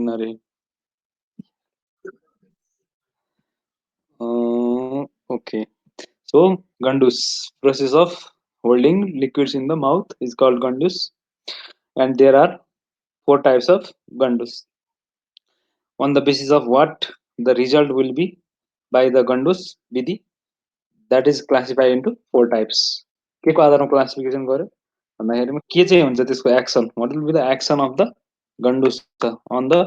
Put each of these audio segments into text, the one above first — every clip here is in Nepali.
हुन्न रे। Okay. So Gandus, process of holding liquids in the mouth is called Gandus, and there are four types of Gandus. On the basis of what the result will be by the Gandus Vidhi, that is classified into four types. के को आधारमा क्लासिफिकेसन गर्यो भन्दाखेरिमा के चाहिँ हुन्छ त्यसको action, what will be the action of the गन्डुस on the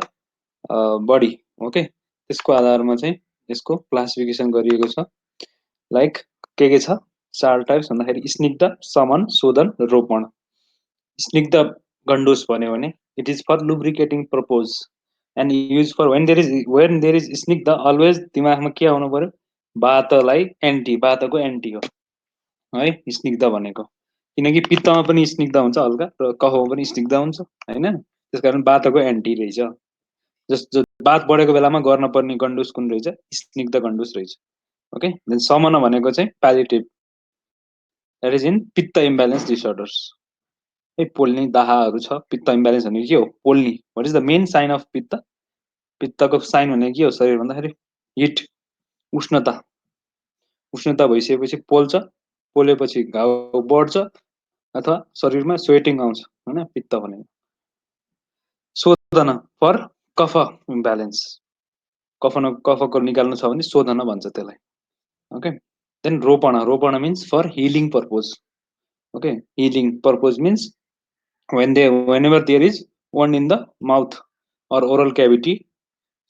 body, okay, त्यसको आधारमा चाहिँ यसको क्लासिफिकेसन गरिएको छ। लाइक के छ चार टाइप्स भन्दाखेरि स्निग्ध, समन, शोधन, रोपण। स्निग्ध गन्डुस भन्यो भने it is for lubricating purpose and use for when there is स्निग्ध, अलवेज दिमागमा के आउनु पर्यो, वातलाई एन्टी, वातको एन्टी हो है स्निग्ध भनेको, किनकि पित्तमा पनि स्निग्ध हुन्छ हल्का र कफमा पनि स्निग्ध हुन्छ हैन, त्यसकारण वातको एन्टी रहेछ। जस्तो वात बढेको बेलामा गर्न पर्ने गन्डुस कुन रहेछ, स्निग्ध गन्डुस रहेछ। ओके, देन समन भनेको चाहिँ प्यालिटिभ, द्याट इज इन पित्त इम्ब्यालेन्स डिसअर्डर्स। है पोल्ने दाहाहरू छ, पित्त इम्ब्यालेन्स भनेको के हो, पोल्ने। What is the main sign of pitta, पित्तको साइन भनेको के हो शरीर भन्दाखेरि हिट, उष्णता। उष्णता भइसकेपछि पोल्छ, पोलेपछि घाउ बढ्छ अथवा शरीरमा स्वेटिङ आउँछ हैन, पित्त भनेको। शोधन फर कफ इम्ब्यालेन्स, कफको निकाल्नु छ भने शोधन भन्छ त्यसलाई। Okay, then ropana, ropana means for healing purpose. Okay, healing purpose means whenever there is wound in the mouth or oral cavity,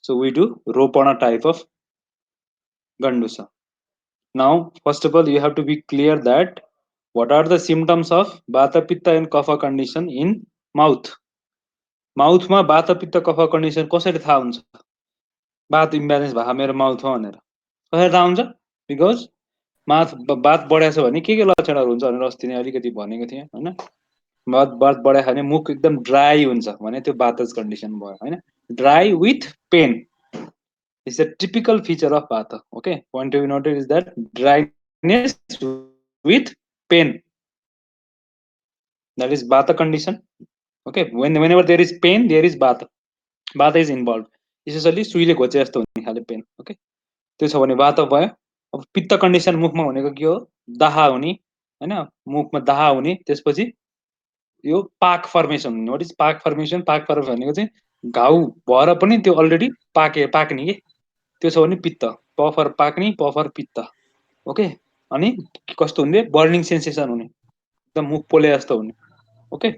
so we do ropana type of gandusa. Now first of all you have to be clear that what are the symptoms of vata pitta and kapha condition in mouth. Mouth ma vata pitta kapha condition कसरी थाहा हुन्छ, वात इम्ब्यालेन्स भएको मेरो माउथमा भनेर कसरी थाहा हुन्छ, बिकज वात बढेको छ भने के लक्षणहरू हुन्छ भनेर अस्ति नै अलिकति भनेको थिएँ हैन। वात बढायो भने मुख एकदम ड्राई हुन्छ भने त्यो वातज कन्डिसन भयो हैन। Dry with pain is the typical feature of vata. Okay, point to be noted is that dryness with pain, that is vata condition. Okay, whenever there is pain there is vata is involved, specially सुईले घोचे जस्तो हुने खाले पेन। ओके, त्यो छ भने वात भयो। अब पित्त कन्डिसन मुखमा भनेको के हो, दाहा हुने हैन, मुखमा दाहा हुने, त्यसपछि यो पाक फर्मेसन हुने। व्हाट इज पाक फर्मेसन, पाक फर्मेसन भनेको चाहिँ घाउ भएर पनि त्यो अलरेडी पाक्ने के, त्यो छ भने पित्त, पफर पाक्ने, पफर पित्त। ओके, अनि कस्तो हुने, बर्निङ सेन्सेसन हुने, एकदम मुख पोले जस्तो हुने। ओके,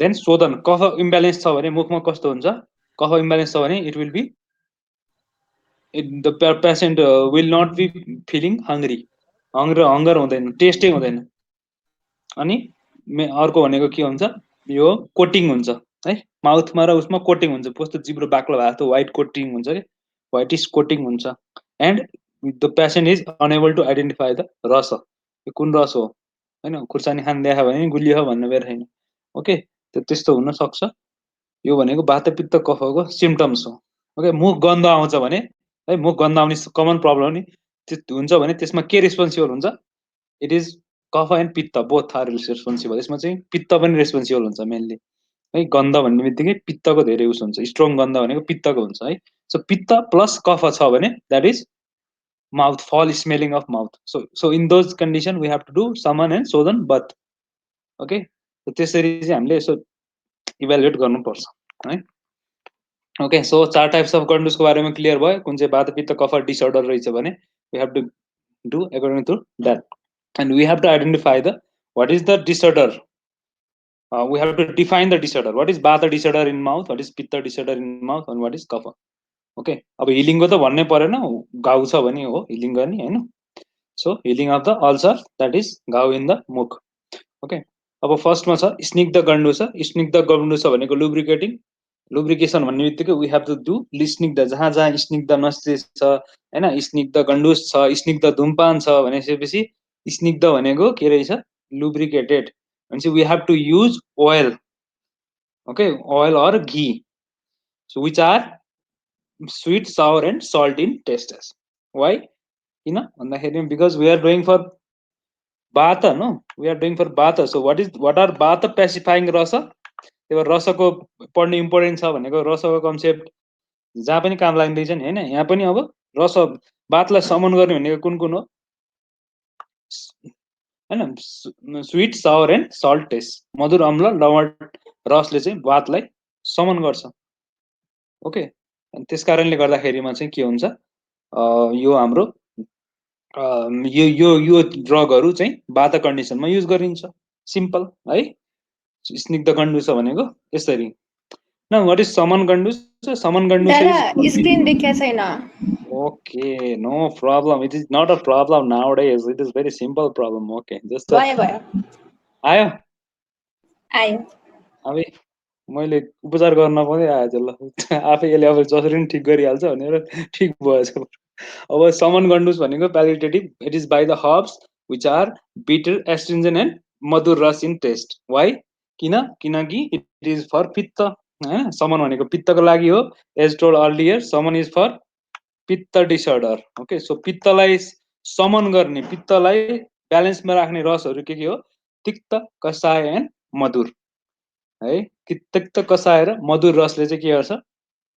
देन शोधन, कफ इम्ब्यालेन्स छ भने मुखमा कस्तो हुन्छ, कफ इम्ब्यालेन्स छ भने it will be the patient will not be feeling hungry, hunger हुँदैन, टेस्टै हुँदैन। अनि अर्को भनेको के हुन्छ, यो कोटिङ हुन्छ है माउथमा र उसमा कोटिङ हुन्छ, कस्तो जिब्रो बाक्लो भएको जस्तो व्हाइट कोटिङ हुन्छ के, व्हाइटिस कोटिङ हुन्छ। And the patient is unable to identify the rasa, यो कुन रस हो हैन, खुर्सानी खान देखा भने गुलियो भन्ने बेर छैन। ओके, त्यस्तो हुन सक्छ। यो भनेको वात पित्त कफको सिम्पटम्स हो। ओके, मुख गन्ध आउँछ भने है, मुख गन्ध आउने कमन प्रब्लम नि त्यो हुन्छ भने त्यसमा के रेस्पोन्सिबल हुन्छ, इट इज कफ एन्ड पित्त बोथ आर रेस्पोन्सिबल। यसमा चाहिँ पित्त पनि रेस्पोन्सिबल हुन्छ मेनली है। गन्ध भन्ने बित्तिकै पित्तको धेरै उस हुन्छ, स्ट्रङ गन्ध भनेको पित्तको हुन्छ है। सो पित्त प्लस कफ छ भने that is mouth foul, smelling of mouth. So in those condition we have to do shamana and shodhana both. Okay, त्यसरी चाहिँ हामीले यसो इभ्यालुएट गर्नुपर्छ है। ओके, सो चार टाइप्स अफ गन्डुसको बारेमा क्लियर भयो, कुन चाहिँ वात पित्त कफ डिसअर्डर रहेछ भने we have to do according to that, and we have to identify the what is the disorder. We have to define the disorder, what is vata disorder in mouth, what is pitta disorder in mouth, and what is kapha. Okay, अब हिलिङ को त भन्नै परेन, घाउ छ भने हो हिलिङ गर्ने हैन। So healing of the ulcer, that is घाउ इन द मुख। ओके, अब फर्स्टमा छ स्निग्ध गन्डुस। स्निग्ध गन्डुस भनेको लुब्रिकेटिङ, लुब्रिकेसन भन्ने बित्तिकै वी हेभ टु डु स्निग्ध, जहाँ जहाँ स्निग्ध नस्ते छ हैन, स्निग्ध गन्डुस छ, स्निग्ध धूमपान छ भनेपछि स्निग्ध भनेको के रहेछ, लुब्रिकेटेड भनेपछि we have to use oil. Okay, oil or ghee, so which are sweet, sour and salt in tastes. Why, किन भन्दाखेरि because we are doing for vata, no, we are doing for vata. So what are वाता पेसिफाइङ रस, त्यो रसको पढ्ने इम्पोर्टेन्ट छ भनेको रसको कन्सेप्ट जहाँ पनि काम लाग्दैछ नि होइन। यहाँ पनि अब रस बातलाई समन गर्ने भनेको कुन कुन हो होइन, sweet sour and salt taste, मधुर अम्ल लवण रसले चाहिँ बातलाई समन गर्छ। ओके, त्यस कारणले गर्दाखेरिमा चाहिँ के हुन्छ, यो हाम्रो यो ड्रगहरू चाहिँ बाधा कन्डिसनमा युज गरिन्छ। सिम्पल है। स्निग्ध गण्डुस भनेको यसरी। न वाट इज समन गण्डुस? समन गण्डुस दादा इज स्क्रिन देखिया छैन। okay, no problem. It is not a problem nowadays. It is very simple problem. Okay, just भयो आयो आयो। अब मैले उपचार गर्न पनि आएछ ल आफै यसले अब जसरी पनि ठिक गरिहाल्छ भनेर ठिक भएछ। अब समन गण्डुस भनेको palliative, it is by the herbs which are bitter astringent and madhura rasa in taste. Why? किनकि इट इज फर पित्त होइन। समन भनेको पित्तको लागि हो। As told earlier, shamana is for pitta disorder. Okay, so पित्तलाई समन गर्ने, पित्तलाई ब्यालेन्समा राख्ने रसहरू के हो? तिक्त, कसाय एन्ड मधुर है। तिक्त, कसाय र मधुर रसले चाहिँ के गर्छ?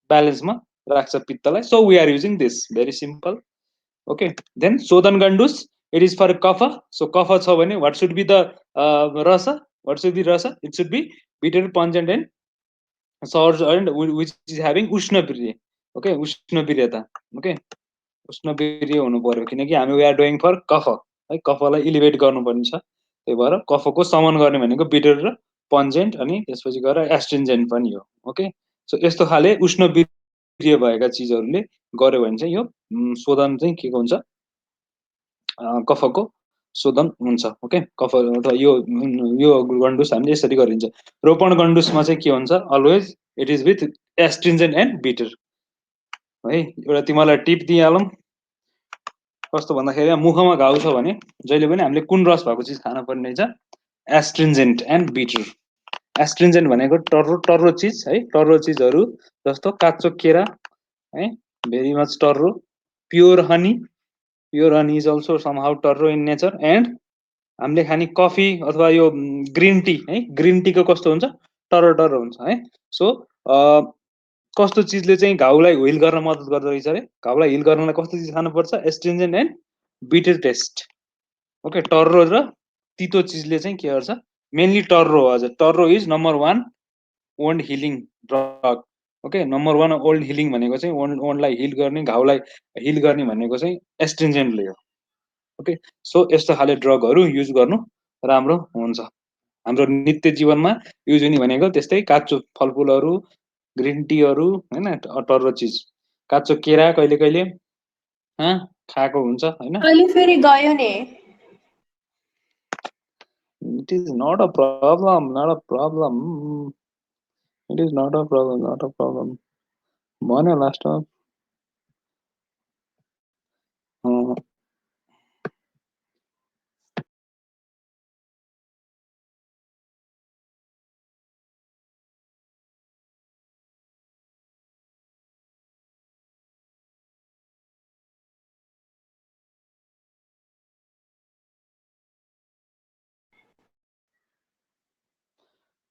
ब्यालेन्समा राख्छ पित्तलाई। So we are using this, very simple. Okay, then shodhan gandush, it is for kapha. So कफ छ भने what should be the rasa? What should be rasa? It should be bitter, pungent and surge and which is having ushnavirya. Okay, उष्णवीर्यता। ओके, उष्णवीर्य हुनु पर्यो किनकि हामी वी आर डुइङ फर कफ है। कफलाई इलिभेट गर्नुपर्ने छ, त्यही भएर कफको समन गर्ने भनेको बिटर र पन्जेन्ट अनि त्यसपछि गएर एस्ट्रिन्जेन्ट पनि हो। ओके, सो यस्तो खाले उष्णवीर्य भएका चिजहरूले गर्यो भने चाहिँ यो शोधन चाहिँ के हुन्छ? कफको शोधन हुन्छ। ओके, कफ अथवा यो गण्डुस हामीले यसरी गरिन्छ। रोपण गण्डुसमा चाहिँ के हुन्छ? Always it is with astringent and bitter है। एउटा तिमीलाई टिप दिइहालौँ, कस्तो भन्दाखेरि मुखमा घाउ छ भने जहिले पनि हामीले कुन रस भएको चिज खान पर्ने छ? एस्ट्रिन्जेन्ट एन्ड बिटर। एस्ट्रिन्जेन्ट भनेको टर्रो टर्रो चिज है। टर्रो चिजहरू जस्तो काँचो केरा है, भेरी मच टर्रो। Pure honey, pure honey is also somehow टर्रो इन नेचर। एन्ड हामीले खाने कफी अथवा यो ग्रिन टी है, ग्रिन टीको कस्तो हुन्छ? टर्रो टर्रो हुन्छ है। सो कस्तो चिजले चाहिँ घाउलाई हिल गर्न मद्दत गर्दो रहेछ अरे? घाउलाई हिल गर्नलाई कस्तो चिज खानुपर्छ? Astringent and bitter taste. Okay, टर्रो र तितो चिजले चाहिँ के गर्छ? मेनली टर्रो। हजुर, टर्रो is number 1 wound healing drug. Okay, number 1 wound healing भनेको चाहिँ वन्डलाई हिल गर्ने, घाउलाई हिल गर्ने भनेको चाहिँ एस्ट्रिन्जेन्टले हो। ओके, सो यस्तो खाले ड्रगहरू युज गर्नु राम्रो हुन्छ। हाम्रो नित्य जीवनमा युज हुने भनेको त्यस्तै काँचो फलफुलहरू, ग्रिन टीहरू होइन, टर्रो चिज। काँचो केरा कहिले कहिले खाएको हुन्छ होइन। अहिले फेरि गयो नि। It is not a problem, not a problem, it is not a problem, not a problem भन्यो लास्टमा।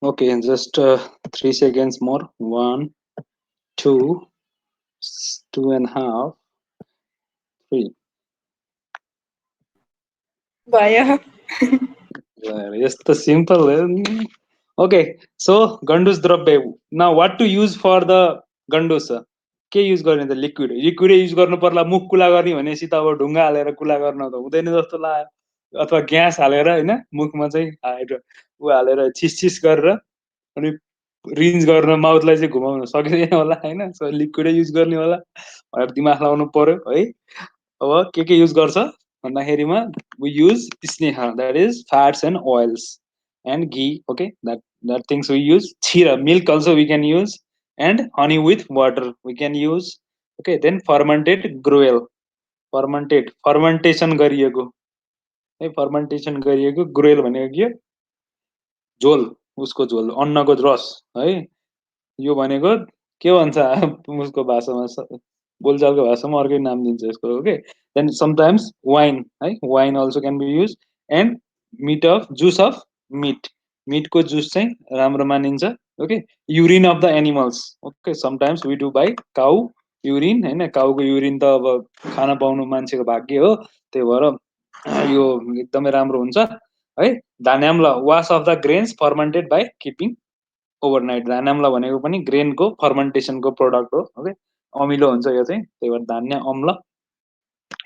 Okay, just 3 seconds more. 1, 2, 2.5, 3. भयो। यस्तो सिम्पल हो नि। ओके, सो गण्डुस द्रव्य। Now what to use for the gandush? के युज गर्ने त? लिक्विड। लिक्विडै युज गर्नु पर्ला। मुख कुला गर्ने भनेपछि त अब ढुङ्गा हालेर कुला गर्न त हुँदैन जस्तो लाग्यो। अथवा ग्यास हालेर होइन, मुखमा चाहिँ ऊ हालेर छिस गरेर अनि रिन्स गर्न माउथलाई चाहिँ घुमाउन सकिँदैन होला होइन। सो लिक्विडै युज गर्ने होला भनेर दिमाग लगाउनु पर्यो है। अब के युज गर्छ भन्दाखेरिमा वी युज स्नेह, that is fats and oils and ghee. Okay, that things we use. Chira, milk also we can use, and honey with water we can use. Okay, then fermented gruel, fermentation गरिएको है, fermentation गरिएको ग्रुएल भनेको के? झोल, उसको झोल, अन्नको रस है। यो भनेको के भन्छ उसको भाषामा, बोलचालको भाषामा अर्कै नाम दिन्छ यसको। ओके, देन समटाइम्स वाइन है, wine also can be use. And meat of juice of meat, मिटको जुस चाहिँ राम्रो मानिन्छ Okay, urine of the animals. Okay, sometimes we do by cow urine हैन, काउको युरिन त अब खान पाउनु मान्छेको भाग्य हो, त्यही भएर यो एकदमै राम्रो हुन्छ है। Dhanyamla wash of the grains fermented by keeping overnight. धान्याम्ल भनेको पनि ग्रेनको फर्मेन्टेसनको प्रोडक्ट हो। ओके, अमिलो हुन्छ यो चाहिँ, त्यही भएर धान्य अम्ल।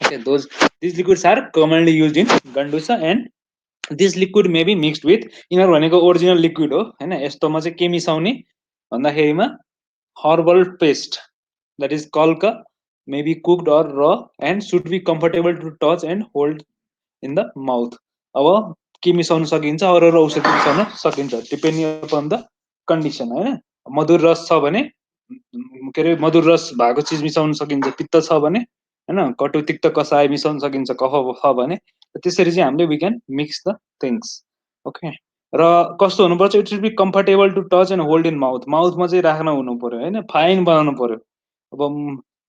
Okay, those these liquids are commonly used in Gandusa, and this liquid may be mixed with यिनीहरू भनेको ओरिजिनल लिक्विड हो हैन। यस्तोमा चाहिँ के मिसाउने भन्दाखेरिमा herbal paste that is kalka may be cooked or raw and should be comfortable to touch and hold in the mouth। अब के मिसाउन सकिन्छ, अरू अरू औषधि मिसाउन सकिन्छ डिपेन्डिङ अपन द कन्डिसन हैन। मधुर रस छ भने के अरे मधुर रस भएको चिज मिसाउन सकिन्छ, पित्त छ भने हैन, कटु तिक्त कसाय मिसाउन सकिन्छ कफ छ भने। त्यसरी चाहिँ हामीले we can mix the things. Okay, र कस्तो हुनुपर्छ, it should be comfortable to touch and hold in mouth. माउथमा चाहिँ राख्न हुनु पर्यो हैन, फाइन बनाउनु पर्यो। अब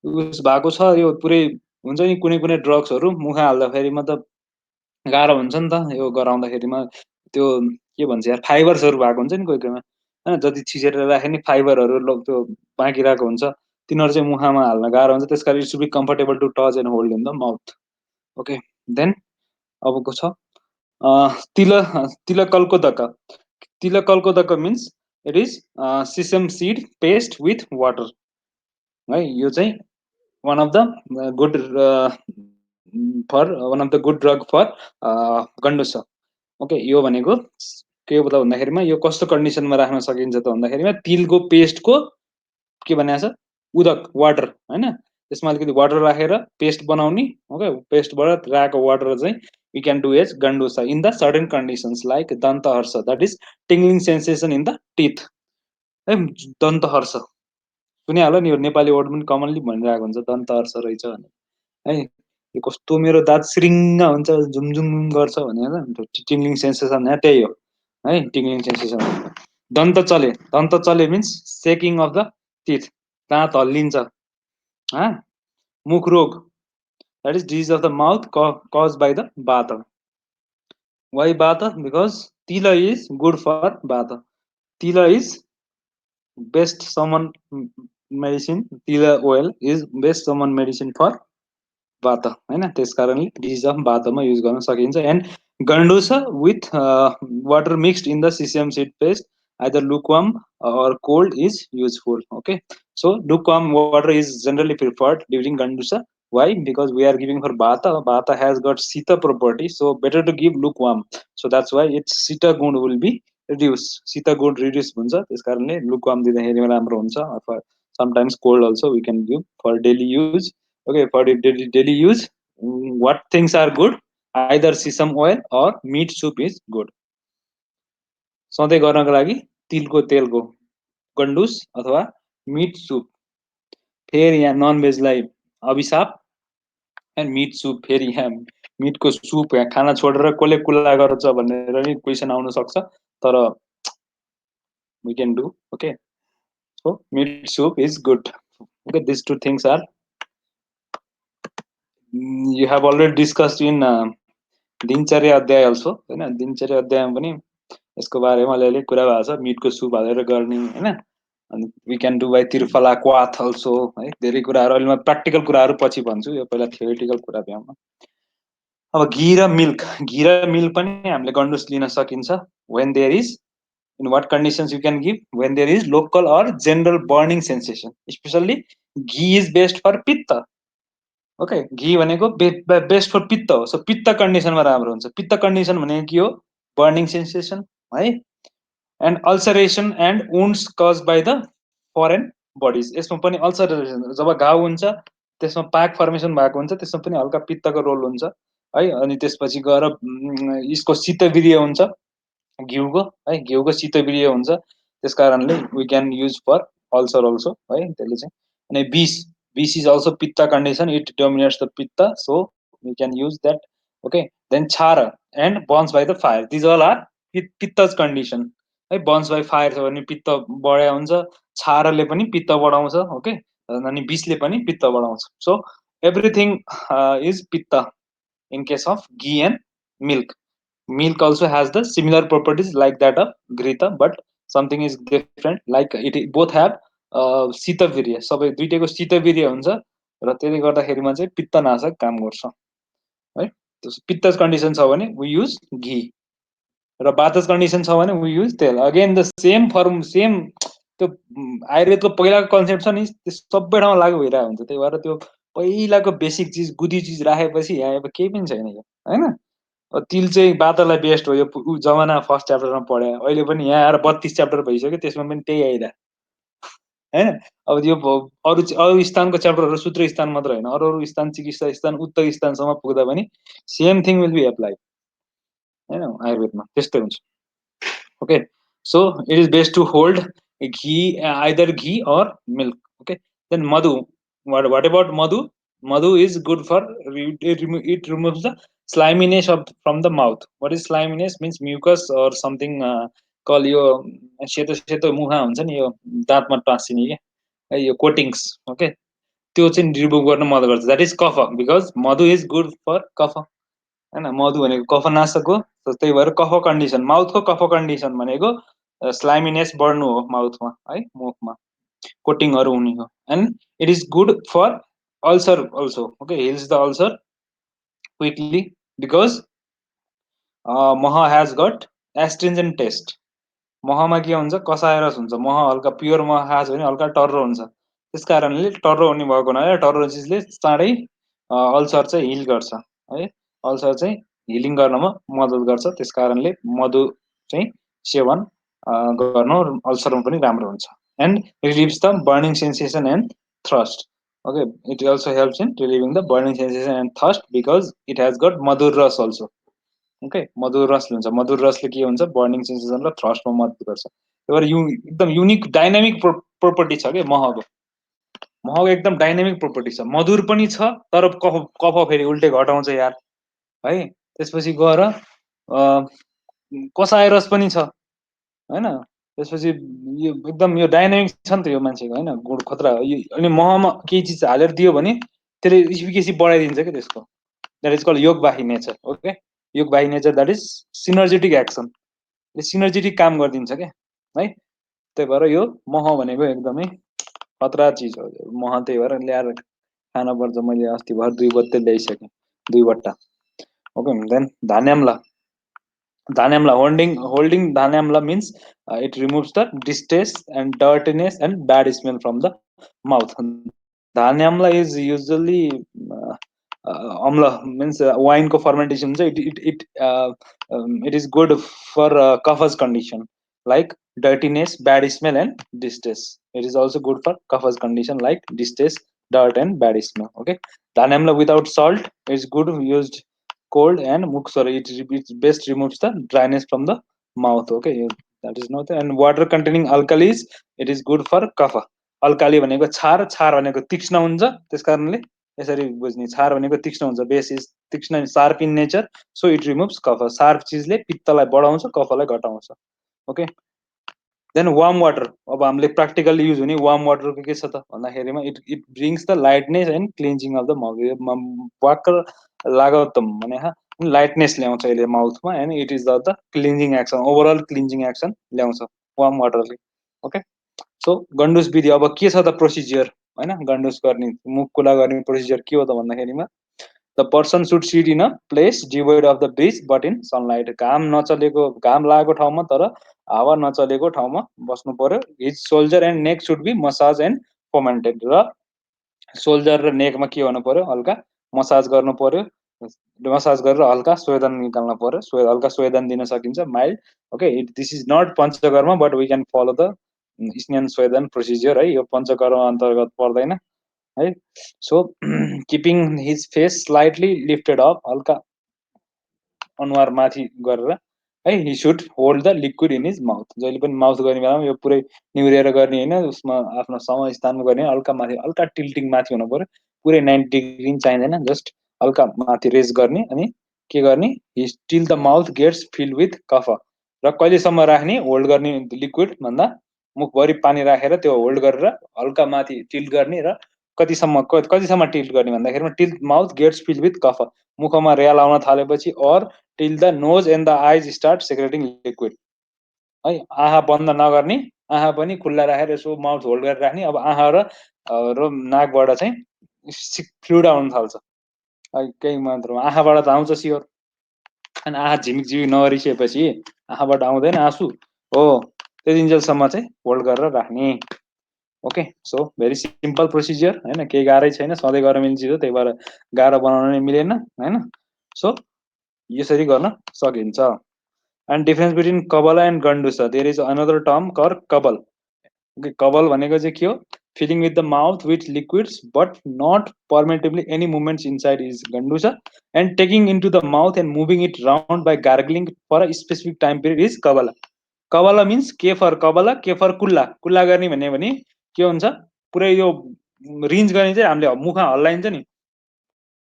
उस भएको छ यो पुरै हुन्छ नि, कुनै कुनै ड्रग्सहरू मुखमा हाल्दाखेरिमा त गाह्रो हुन्छ नि त यो गराउँदाखेरिमा, त्यो के भन्छ यार, फाइबर्सहरू भएको हुन्छ नि कोही कोहीमा हैन, जति छिचेर राखे नि फाइबरहरू त्यो बाँकी रहेको हुन्छ, तिनीहरू चाहिँ मुखमा हाल्न गाह्रो हुन्छ। त्यसकारण it should be comfortable to touch and hold in the mouth. Okay, then अबको छ तिल तिलकल्कोदक। तिलकल्कोदक means it is sesame seed paste with water है। यो चाहिँ one of the good for one of the good drug for gandusha. Okay, यो भनेको के हो त भन्दाखेरिमा यो कस्तो कन्डिसनमा राख्न सकिन्छ त भन्दाखेरिमा तिलको पेस्टको के भनेको छ उदक वाटर हैन, त्यसमा अलिकति वाटर राखेर पेस्ट बनाउने। ओके, पेस्टबाट राखेको वाटर चाहिँ we can do as gandusa in the certain conditions like danta harsa, that is tingling sensation in the teeth है। दन्त हर्ष सुनिहाल्यो नि, यो नेपाली वर्ड पनि कमनली भनिरहेको हुन्छ दन्त हर्ष रहेछ भने है। यो कस्तो मेरो दाँत श्रिङ्ग हुन्छ झुमझुम गर्छ भनेर टिङ्लिङ सेन्सेसन यहाँ त्यही हो है, टिङ्लिङ सेन्सेसन। दन्त चले, दन्त चले means shaking of the teeth, दाँत हल्लिन्छ। मुख रोग, that is disease of the mouth caused by the vata। Why vata? Because tila is good for vata। tila is best summon medicine, tila oil is best summon medicine for vata हैन, त्यस कारणले डिजिज अफ वातामा युज गर्न सकिन्छ। And gandusha with water mixed in the sesame seed paste either lukewarm or cold is useful। Okay, so lukewarm water is generally preferred during gandusa। Why? Because we are giving for vata, vata has got sita property, so better to give lukewarm, so that's why its sita gun will be reduced, sita gun reduce हुन्छ, त्यस कारणले lukewarm दिँदाखेरि राम्रो हुन्छ। अथवा sometimes cold also we can give for daily use। Okay, for daily use what things are good, either sesame oil or meat soup is good। सधैँ गर्नको लागि तिलको तेलको गन्डुस अथवा मिट सुप। फेरि यहाँ नन भेजलाई अभिशाप एन्ड मिट सुप। फेरि यहाँ मिटको सुप यहाँ खाना छोडेर कसले कुल्ला गर्छ भनेर नि क्वेसन आउन सक्छ, तर we can do। okay, so meat soup is good। okay, these two things are you have already discussed in दिनचर्या अध्याय अल्सो हैन। दिनचर्या अध्यायमा पनि यसको बारेमा अलिअलि कुरा भएको छ, मिटको सुप हालेर गर्ने हैन। अनि वी क्यान डु बाई तिरफला क्वाथ अल्सो है। धेरै कुराहरू अहिले म प्र्याक्टिकल कुराहरू पछि भन्छु, यो पहिला थियोरिटिकल कुरा भ्याउन। अब घी र मिल्क, घी र मिल्क पनि हामीले गन्डुस लिन सकिन्छ। when there is, in what conditions you can give, when there is local or general burning sensation, especially ghee is best for pitta। Okay, घी भनेको बेस्ट फर पित्त हो, सो पित्त कन्डिसनमा राम्रो हुन्छ। पित्त कन्डिसन भनेको के हो, बर्निङ सेन्सेसन है, and ulceration and wounds caused by the foreign bodies. यसमा पनि अल्सरेसन, जब घाउ हुन्छ त्यसमा पाक फर्मेसन भएको हुन्छ, त्यसमा पनि हल्का पित्तको रोल हुन्छ है। अनि त्यसपछि गएर यसको शीतवीर्य हुन्छ घिउको है, घिउको शीतवीर्य हुन्छ, त्यस कारणले we can use for ulcer also है त्यसले चाहिँ। अनि visha is also pitta condition, it dominates the pitta, so we can use that. Okay, then kshar and burns by the fire, these all are pittaja condition है। बर्न्स बाई फायर छ भने पित्त बढाइ हुन्छ, छारले पनि पित्त बढाउँछ। ओके, अनि विषले पनि पित्त बढाउँछ। सो एभ्रिथिङ इज पित्त in case of ghee and milk। Milk also has the similar properties like that of Grita, but something is different like it both have shitavirya, सबै दुइटैको शीतवीर्य हुन्छ र त्यसले गर्दाखेरिमा चाहिँ पित्तनाशक काम गर्छ है। पित्त कन्डिसन छ भने वी युज घी, र बातज कन्डिसन छ भने वी युज तेल। Again the same form, same त्यो आयुर्वेदको पहिलाको कन्सेप्ट छ नि त्यो सबै ठाउँमा लागु भइरहेको हुन्छ। त्यही भएर त्यो पहिलाको बेसिक चिज गुदी चिज राखेपछि यहाँ अब केही पनि छैन यो होइन। तिल चाहिँ बातलाई बेस्ट हो, यो जमाना फर्स्ट च्याप्टरमा पढे, अहिले पनि यहाँ आएर 32 च्याप्टर भइसक्यो, त्यसमा पनि त्यही आइरहेको होइन। अब यो अरू अरू स्थानको च्याप्टरहरू सूत्र स्थान मात्र होइन, अरू अरू स्थान, चिकित्सा स्थान, उत्तर स्थानसम्म पुग्दा पनि same thing will be applied होइन आयुर्वेदमा, त्यस्तै हुन्छ। Okay, so it is best to hold ghee, either ghee or milk. Okay, then madhu, what about madhu? Madhu is good for it removes the sliminess from the mouth. What is sliminess? Means mucus or something called यो सेतो सेतो मुखा हुन्छ नि यो दाँतमा टाँसिने के यो कोटिङ्स। ओके, त्यो चाहिँ रिमुभ गर्न मद्दत गर्छ। That is kapha, because madhu is good for kapha होइन। मधु भनेको कफनाशक हो, त्यही भएर कफ कन्डिसन, माउथको कफ कन्डिसन भनेको स्लाइमिनेस बढ्नु हो माउथमा है, मुखमा कोटिङहरू हुने हो। And it is good for ulcer also. Okay, heals the ulcer quickly because mah has got astringent taste. महमा के हुन्छ, कसाय रस हुन्छ। मह हल्का प्योर मह खाएको छ भने हल्का टर्रो हुन्छ, त्यस कारणले टर्रो हुने भएको हुनाले टर्रो चिजले चाँडै अल्सर चाहिँ हिल गर्छ है, अल्सर चाहिँ हिलिङ गर्नमा मद्दत गर्छ। त्यस कारणले मधु चाहिँ सेवन गर्नु अल्सरमा पनि राम्रो हुन्छ। And relieves the burning sensation and thirst. Okay, it also helps in relieving the burning sensation and thirst because it has got madhura rasa also. Okay, मधुर रसले हुन्छ, मधुर रसले के हुन्छ, बर्निङ सेन्सेसन र थ्रस्टमा मद्दत गर्छ। त्यही भएर एकदम युनिक डाइनामिक प्रोपर्टी छ क्या महको। महको एकदम डाइनामिक प्रोपर्टी छ, मधुर पनि छ तर कफ कफ फेरि उल्टे घटाउँछ यार है। त्यसपछि गएर कसाय रस पनि छ होइन। त्यसपछि यो एकदम यो डाइनामिक छ नि त यो मान्छेको होइन, गुड खतरा हो यो। अनि महमा केही चिज हालेर दियो भने त्यसले इफिकेसी बढाइदिन्छ क्या त्यसको। द्याट इज कल्ड योग बाही नेचर। ओके, योग बाही nature that is synergetic action, synergetic काम गरिदिन्छ क्या है। त्यही भएर यो मह भनेको एकदमै खतरा चिज हो मह। त्यही भएर ल्याएर खानुपर्छ। मैले अस्ति भर 2 बत्ते ल्याइसकेँ, 2 बट्टा। Okay, then dhanyamla, dhanyamla holding dhanyamla means it removes the distaste and dirtiness and bad smell from the mouth. धान्याम्ला is usually amla means wine को fermentation it is good for kapha's condition like dirtiness, bad smell and distaste. It is also good for kapha's condition like distaste, dirt and bad smell. Okay, धान्याम्ला without salt is good used cold and it best removes the dryness from the mouth. Okay, that is not. And water containing alkalis, it is good for kapha. Alkali भनेको क्षार, क्षार भनेको तीक्ष्ण हुन्छ, त्यस कारणले यसरी बुझ्ने। क्षार भनेको तीक्ष्ण हुन्छ, base is tikshna, sharp in nature, so it removes kapha. Sharp चिजले पित्तलाई बढाउँछ, कफलाई घटाउँछ। Okay, then warm water. अब हामीले प्र्याक्टिकली युज हुने वार्म वाटरको के छ त भन्दाखेरिमा it it brings the lightness and cleansing of the mouth. वाक्क लागतम भने लाइटनेस ल्याउँछ यसले माउथमा and it is the cleansing action, overall cleansing action ल्याउँछ वार्म वाटरले। ओके, सो गन्डुस विधि अब के छ त प्रोसिजियर होइन, गन्डुस गर्ने मुख कुला गर्ने प्रोसिजियर के हो त भन्दाखेरिमा the person should sit in a place devoid of the breeze but in sunlight. घाम नचलेको, घाम लागेको ठाउँमा तर हावा नचलेको ठाउँमा बस्नु पर्यो। His shoulder and neck should be massage and fomented. र सोल्जर र नेकमा के गर्नु पर्यो, हल्का मसाज गर्नु पर्यो। मसाज गरेर हल्का स्वेदन निकाल्नु पर्यो, हल्का स्वेदन दिन सकिन्छ, mild. Okay, this is not panchakarma but we can follow the snehan svedan procedure है, यो पञ्चकर्म अन्तर्गत पर्दैन है। So keeping his face slightly lifted up, हल्का अनुहार माथि गरेर है। He should hold the liquid in his mouth. जहिले पनि माउथ गर्ने बेलामा यो पुरै निहुरेर गर्ने होइन, उसमा आफ्नो समय स्थानमा गर्ने, हल्का माथि, हल्का टिल्टिङ माथि हुनु पर्यो। पुरै 90 डिग्री चाहिँदैन, जस्ट हल्का माथि रेज गर्ने। अनि के गर्ने, till the mouth gets filled with kapha. र कहिलेसम्म राख्ने, होल्ड गर्ने लिक्विड भन्दा मुखभरि पानी राखेर त्यो होल्ड गरेर हल्का माथि टिल्ट गर्ने। र कतिसम्म टिल्ट गर्ने भन्दाखेरिमा till mouth gets filled with kapha, मुखमा रेल आउन थालेपछि, or till the nose and the eyes start secreting liquid. है आँखा बन्द नगर्ने आँखा पनि खुल्ला राखेर यसो माउथ होल्ड गरेर राख्ने अब आँखा र नाकबाट चाहिँ फ्लुइड आउन थाल्छ केही मात्रमा आँखाबाट त आउँछ स्योर अनि आँखा झिमिक झिमिक नगरिसकेपछि आँखाबाट आउँदैन आँसु हो त्यति इन्जेलसम्म चाहिँ होल्ड गरेर राख्ने okay so very simple procedure हैन केही गाह्रै छैन सधैँ गर्न मिल्ने चिज हो त्यही भएर गाह्रो बनाउन नै मिलेन हैन सो यसरी गर्न सकिन्छ and difference between kabala and gandusha there is another term called kabal okay kabal भनेको चाहिँ के हो filling with the mouth with liquids but not permissively any movements inside is gandusha and taking into the mouth and moving it round by gargling for a specific time period is kabala kabala means के फर कबला के फर कुल्ला कुल्ला गर्ने भन्यो भने के हुन्छ पुरै यो रिन्च गर्ने चाहिँ हामीले मुख हल्लाइन्छ नि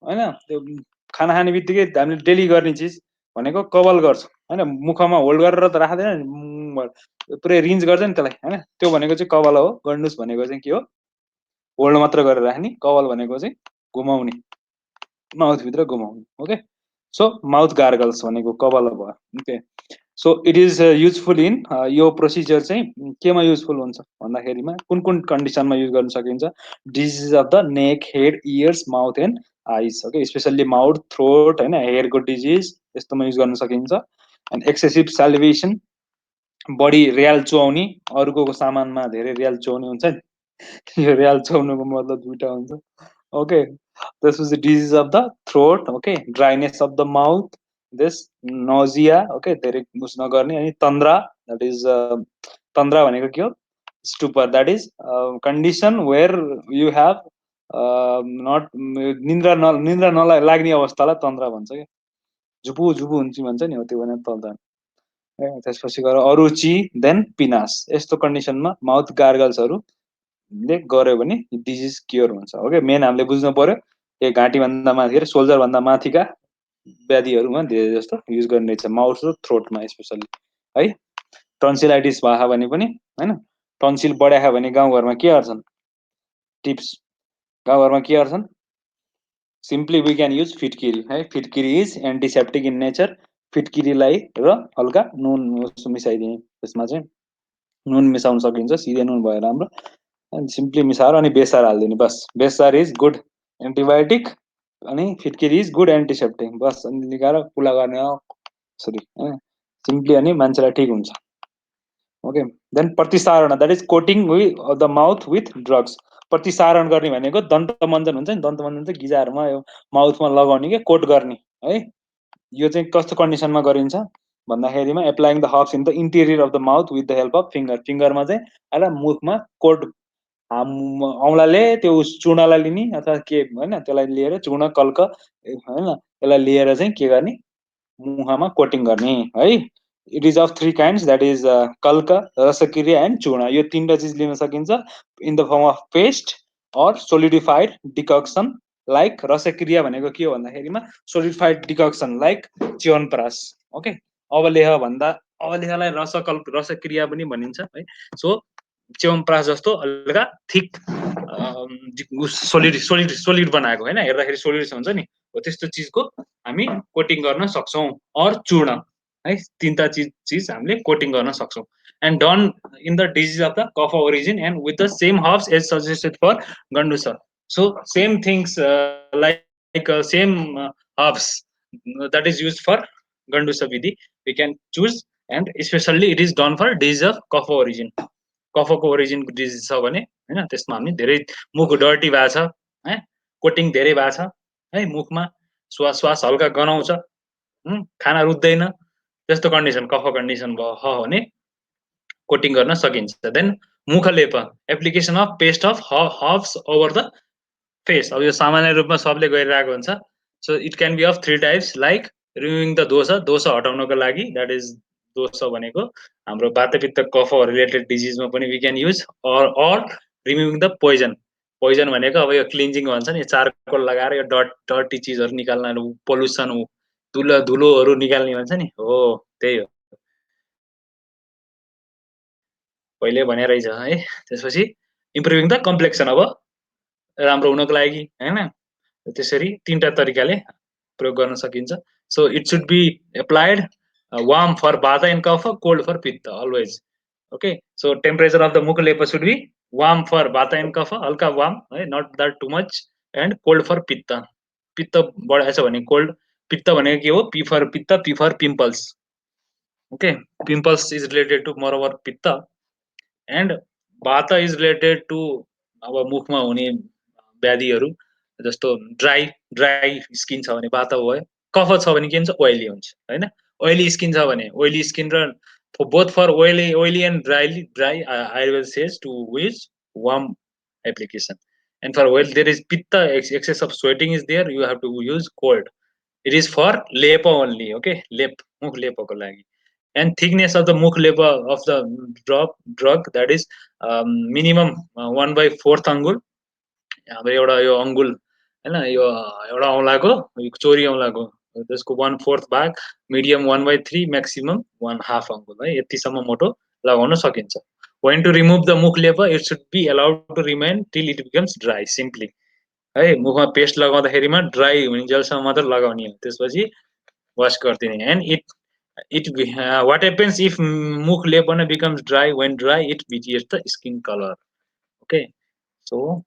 हैन त्यो खाना खाने बित्तिकै हामीले डेली गर्ने चिज भनेको कबल गर्छ हैन मुखमा होल्ड गरेर त राख्दैन पुरै रिन्च गर्छ नि त्यसलाई हैन त्यो भनेको चाहिँ कबल हो गन्डुस भनेको चाहिँ के हो होल्ड मात्र गरेर राख्ने कबल भनेको चाहिँ घुमाउने माउथ भित्र घुमाउने ओके सो माउथ गार्गल्स भनेको कबल भयो okay so it is useful in यो प्रोसिजर चाहिँ केमा युजफुल हुन्छ भन्दाखेरिमा कुन कुन कन्डिसनमा युज गर्न सकिन्छ disease of the neck head years mouth and आइज ओके स्पेसल्ली माउथ थ्रोट होइन हेयरको डिजिज यस्तोमा युज गर्न सकिन्छ एन्ड एक्सेसिभ सालिभेसन बढी र्याल चुहाउने अरूको सामानमा धेरै र्याल चुहाउने हुन्छ नि यो र्याल चुहाउनुको मतलब दुइटा हुन्छ ओके त्यसपछि disease of the throat okay dryness of the mouth this nausea okay धेरै उस नगर्ने अनि तन्द्रा द्याट इज तन्द्रा भनेको के हो stupor that is condition where you have not निन्द्रा नलाग्ने अवस्थालाई तन्द्रा भन्छ क्या झुपु झुपु हुन्छ भन्छ नि हो त्यो भने तन्द्रा त्यसपछि गएर अरुचि देन पिनास यस्तो कन्डिसनमा माउथ गार्गल्सहरूले गर्यो भने डिजिज क्योर हुन्छ ओके मेन हामीले बुझ्नु पर्यो यो घाँटीभन्दा माथि सोल्जरभन्दा माथिका व्याधिहरूमा धेरै जस्तो युज गर्ने रहेछ माउथ र थ्रोटमा स्पेसल्ली है टन्सिलाइटिस भयो भने पनि होइन टन्सिल बढायो भने गाउँघरमा के गर्छन् टिप्स गाउँघरमा के गर्छन् सिम्पली वी क्यान युज फिटकिरी है फिटकिरी इज एन्टिसेप्टिक इन नेचर फिटकिरीलाई र हल्का नुन मिसाइदिने त्यसमा चाहिँ नुन मिसाउन सकिन्छ सिधै नुन भयो राम्रो अनि सिम्पली मिसाएर अनि बेसार हालिदिने बस बेसार इज गुड एन्टिबायोटिक अनि फिटकिरी इज गुड एन्टिसेप्टिक बस अनि निकालेर कुला गर्ने हो यसरी होइन सिम्पली अनि मान्छेलाई ठिक हुन्छ okay then pratisarana that is coating the mouth with drugs प्रतिसारण गर्ने भनेको दन्तमञ्जन हुन्छ नि दन्तमञ्जन चाहिँ गिजाहरूमा यो माउथमा लगाउने के कोट गर्ने है यो चाहिँ कस्तो कन्डिसनमा गरिन्छ भन्दाखेरिमा applying the herbs in the interior of the mouth with the help of finger फिङ्गरमा चाहिँ एउटा मुखमा कोट औँलाले त्यो चूर्णलाई लिने अथवा के होइन त्यसलाई लिएर चूर्ण कल्क होइन त्यसलाई लिएर चाहिँ के गर्ने मुखमा कोटिङ गर्ने है it is of three kinds that is कल्क रसक्रिया एन्ड चूर्ण यो तिनवटा चिज लिन सकिन्छ in the form of paste or solidified decoction like rasakriya भनेको के हो भन्दाखेरिमा solidified decoction like Chyawanprash okay अवलेह भन्दा अवलेहलाई रसक्रिया पनि भनिन्छ है सो च्यवनप्रास जस्तो हल्का थिक सोलिड बनाएको होइन हेर्दाखेरि सोलिड हुन्छ नि हो त्यस्तो चिजको हामी कोटिङ गर्न सक्छौँ अर चूर्ण है तिनवटा चिज हामीले कोटिङ गर्न सक्छौँ and done in the disease of the cough origin and with the same herbs as suggested for gandusha so same things like same herbs that is used for Gandusa Vidhi. We can choose and especially it is done for disease of cough origin. कफको ओरिजिनको डिजिज छ भने होइन त्यसमा हामी धेरै मुख डर्टी भएको छ है कोटिङ धेरै भएको छ है मुखमा श्वास हल्का गनाउँछ खाना रुच्दैन त्यस्तो कन्डिसन कफ कन्डिसन भयो भने कोटिङ गर्न सकिन्छ then mukhalepa application of paste of herbs over the face अब यो सामान्य रूपमा सबले गरिरहेको हुन्छ so it can be of three types like removing the dosha हटाउनको लागि द्याट इज दोष भनेको हाम्रो वातपित्त कफ रिलेटेड डिजिजमा पनि we can use or removing the poison poison भनेको अब यो क्लिन्जिङ भन्छ नि चारकोल लगाएर यो डर्टी चिजहरू निकाल्न पोल्युसन धुलोहरू निकाल्ने भन्छ नि हो त्यही हो पहिले भने रहेछ है त्यसपछि इम्प्रुभिङ द कम्प्लेक्सन अब राम्रो हुनको लागि हैन त्यसरी तीनटा तरिकाले प्रयोग गर्न सकिन्छ so it should be applied warm for Vata and Kapha, cold for Pitta, always. Okay, so temperature of the Mukha Lepa should be warm for Vata and Kapha, halka warm, not that too much, and cold for Pitta. Pitta बढाएछ भने cold, Pitta भनेको के हो? P for Pitta, P for pimples. Okay, pimples is related to moreover Pitta, and Vata is related to अब मुखमा हुने व्याधिहरू जस्तो ड्राई स्किन छ भने वाता भयो, कफ छ भने के हुन्छ ओइली हुन्छ हैन, ओइली स्किन छ भने ओइली स्किन र both for oily and dry Ayurveda says to use warm application, and for oil there is pitta, excess of sweating is there, you have to use cold. It is for lepa only, okay, mukh lepa ko lagi. And thickness of the mukh lepa of the drug that is minimum 1/4 angul. हाम्रो एउटा यो अङ्गुल हैन, यो एउटा औँलाको चोरी औँलाको त्यसको 1/4 भाग, मिडियम 1/3, म्याक्सिमम 1/2 अङ्गुल है, यतिसम्म मोटो लगाउन सकिन्छ. When to remove the मुख लेप, it should be allowed to remain till it becomes dry simply. है, मुखमा पेस्ट लगाउँदाखेरिमा ड्राई हुन्जेलसम्म मात्र लगाउने हो, त्यसपछि वाश गरिदिने. And it what happens if मुख लेपन becomes dry? When dry, it weakens the skin color. Okay, so